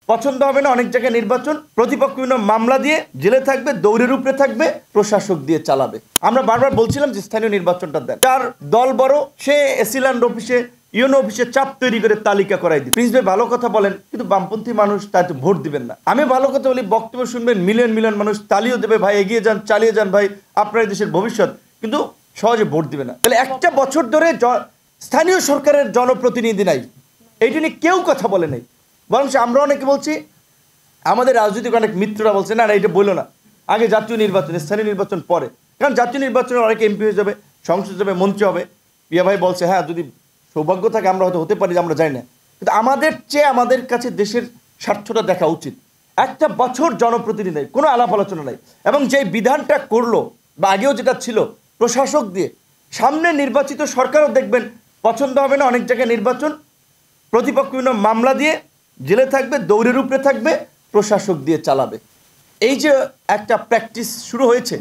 পছন্দ হবে না, অনেক জায়গায় নির্বাচন, প্রতিপক্ষ বিভিন্ন মামলা দিয়ে জেলে থাকবে, দৌড়ের উপরে থাকবে, প্রশাসক দিয়ে চালাবে। আমরা বারবার বলছিলাম যে স্থানীয় নির্বাচনটা দেন, যার দল বড় সে এসিল্যান্ড অফিসে ইউনো অফিসে চাপ তৈরি করে তালিকা করাই দিই। প্রিন্স ভাই ভালো কথা বলেন, কিন্তু বামপন্থী মানুষ তাই তো ভোট দিবেন না। আমি ভালো কথা বলি, বক্তব্য শুনবেন, মিলিয়ন মিলিয়ন মানুষ তালিও দেবে, ভাই এগিয়ে যান, চালিয়ে যান ভাই, আপনার দেশের ভবিষ্যৎ, কিন্তু সহজে ভোট দিবে না। তাহলে একটা বছর ধরে স্থানীয় সরকারের জনপ্রতিনিধি নাই, এইটা নিয়ে কেউ কথা বলে নাই। বরং আমরা অনেকে বলছি, আমাদের রাজনৈতিক অনেক মিত্ররা বলছে না এটা বললো না, আগে জাতীয় নির্বাচন, স্থানীয় নির্বাচন পরে, কারণ জাতীয় নির্বাচনে অনেকে এমপি হয়ে যাবে, সংসদ যাবে, মন্ত্রী হবে। পিয়া ভাই বলছে হ্যাঁ যদি সৌভাগ্য থাকে আমরা হয়তো হতে পারি, আমরা জানি না, কিন্তু আমাদের চেয়ে আমাদের কাছে দেশের স্বার্থটা দেখা উচিত। একটা বছর জনপ্রতিনিধি নেই, কোনো আলাপ আলোচনা নাই, এবং যে বিধানটা করলো বা আগেও যেটা ছিল প্রশাসক দিয়ে, সামনে নির্বাচিত সরকারও দেখবেন পছন্দ হবে না, অনেক জায়গায় নির্বাচন, প্রতিপক্ষ বিভিন্ন মামলা দিয়ে জেলে থাকবে, দৌড়ের উপরে থাকবে, প্রশাসক দিয়ে চালাবে। এই যে একটা প্র্যাকটিস শুরু হয়েছে,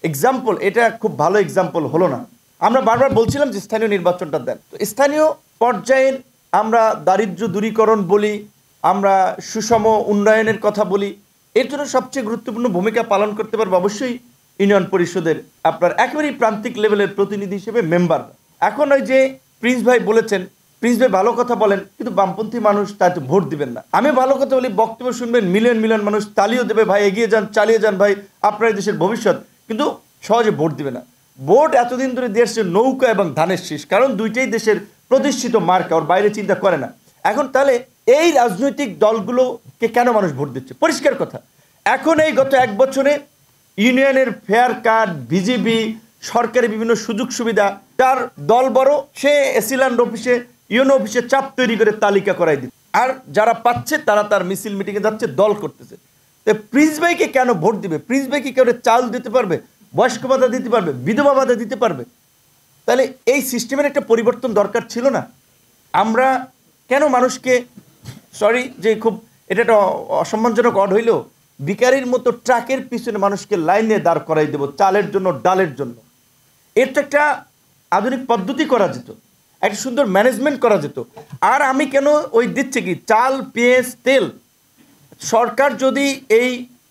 এক্সাম্পল, এটা খুব ভালো এক্সাম্পল হলো না। আমরা বারবার বলছিলাম যে স্থানীয় নির্বাচনটা দেন। তো স্থানীয় পর্যায়ের আমরা দারিদ্র্য দূরীকরণ বলি, আমরা সুষম উন্নয়নের কথা বলি, এর জন্য সবচেয়ে গুরুত্বপূর্ণ ভূমিকা পালন করতে পারবে অবশ্যই ইউনিয়ন পরিষদের আপনার একেবারেই প্রান্তিক লেভেলের প্রতিনিধি হিসেবে মেম্বার। এখন ওই যে প্রিন্স ভাই বলেছেন, প্রিন্স ভাই ভালো কথা বলেন, কিন্তু বামপন্থী মানুষ তাই তো ভোট দিবেন না। আমি ভালো কথা বলি, বক্তব্য শুনবেন, মিলিয়ন মিলিয়ন মানুষ তালিও দেবে, ভাই এগিয়ে যান, চালিয়ে যান ভাই, আপনার দেশের ভবিষ্যৎ, কিন্তু সহজে ভোট দিবে না। ভোট এতদিন ধরে দেশের নৌকা এবং ধানের শীষ, কারণ দুইটাই দেশের প্রতিষ্ঠিত মার্কা, ওর বাইরে চিন্তা করে না। এখন তাহলে এই রাজনৈতিক দলগুলোকে কেন মানুষ ভোট দিচ্ছে? পরিষ্কার কথা, এখন এই গত এক বছরে ইউনিয়নের ফেয়ার কার্ড, বিজিবি, সরকারি বিভিন্ন সুযোগ সুবিধা, তার দল বড় সে এসিল্যান্ড অফিসে ইউনো অফিসে চাপ তৈরি করে তালিকা করাই দিচ্ছে, আর যারা পাচ্ছে তারা তার মিছিল মিটিংয়ে যাচ্ছে, দল করতেছে। তো প্রিন্স ভাইকে কেন ভোট দিবে? প্রিন্স ভাইকে কেউ চাল দিতে পারবে, বয়স্ক ভাতা দিতে পারবে, বিধবা ভাতা দিতে পারবে? তাহলে এই সিস্টেমের একটা পরিবর্তন দরকার ছিল না? আমরা কেন মানুষকে, সরি যে খুব এটা একটা অসম্মানজনক অড হইলেও, ভিখারির মতো ট্রাকের পিছনে মানুষকে লাইনে দাঁড় করাই দেবো চালের জন্য, ডালের জন্য? এর তো একটা আধুনিক পদ্ধতি করা যেত, একটা সুন্দর ম্যানেজমেন্ট করা যেত। আর আমি কেন ওই দিচ্ছে কি চাল, পেঁয়াজ, তেল, সরকার যদি এই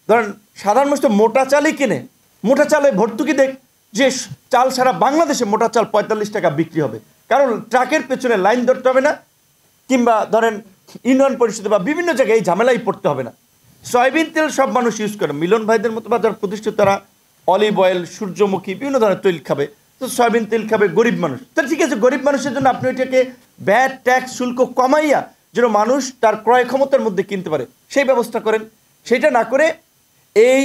ধরেন সাধারণ মানুষ তো মোটা চালই কিনে, মোটা চালে ভর্তুকি দেখ যে চাল সারা বাংলাদেশে মোটা চাল ৪৫ টাকা বিক্রি হবে, কারণ ট্রাকের পেছনে লাইন ধরতে হবে না, কিংবা ধরেন ইউনিয়ন পরিষদে বা বিভিন্ন জায়গায় এই ঝামেলাই পড়তে হবে না। সয়াবিন তেল সব মানুষ ইউজ করে, মিলন ভাইদের মতো বা যারা প্রতিষ্ঠিত তারা অলিভ অয়েল, সূর্যমুখী বিভিন্ন ধরনের তৈল খাবে, তো সয়াবিন তেল খাবে গরিব মানুষ। তাহলে ঠিক আছে, গরিব মানুষের জন্য আপনি ওইটাকে ভ্যাট, ট্যাক্স, শুল্ক কমাইয়া যেন মানুষ তার ক্রয় ক্ষমতার মধ্যে কিনতে পারে সেই ব্যবস্থা করেন। সেটা না করে এই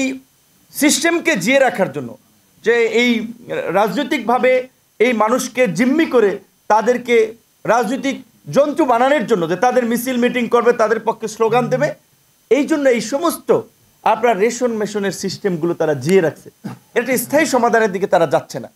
সিস্টেমকে জিয়ে রাখার জন্য, যে এই রাজনৈতিকভাবে এই মানুষকে জিম্মি করে তাদেরকে রাজনৈতিক জন্তু বানানোর জন্য, যে তাদের মিছিল মিটিং করবে, তাদের পক্ষে স্লোগান দেবে, এই জন্য এই সমস্ত আপনার রেশন মেশনের সিস্টেমগুলো তারা জিয়ে রাখছে। এটা স্থায়ী সমাধানের দিকে তারা যাচ্ছে না।